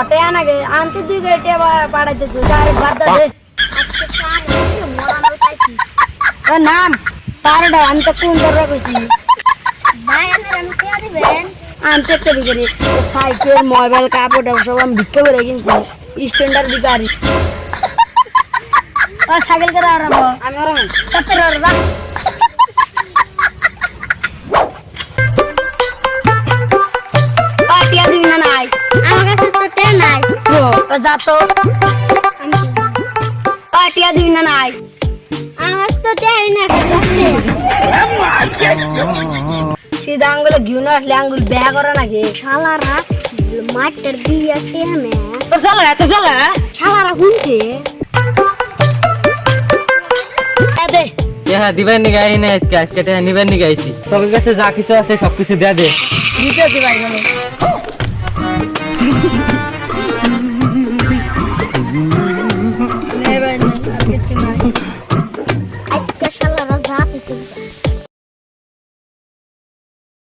টেয়া নাকি আনতে তুই টেয়া পাঠাইতেছিস আরে বাদ দে নাম তারটা আমি তো কোন ধরে কইছি ভাই আমি কে দিবেন আনতে একটা বিকারি সাইকেল মোবাইল কাপড় সব আমি বিক্রি করে কিনছি স্ট্যান্ডার্ড বিকারি ও সাইকেল করে আর আমি আর কত রে রাখ পাটিয়া দিবি না নাই আমার কাছে তো টে নাই ও যা তো পাটিয়া দিবি না নাই আমার কাছে তো টে না কাছে সিধা আঙ্গুলে ঘিউ না আসলে আঙ্গুল বেয়া করে নাকি শালারা মাঠের দিয়ে টে না তো চলে শালারা শুনছে দে হ্যাঁ দিবেন নি গাই না আজকে টাকা নিবেন নি গাইছি তোর কাছে যা কিছু আছে সবকিছু দিয়ে দে দিতে দিবাই বলে নেবেন আর কিছু নাই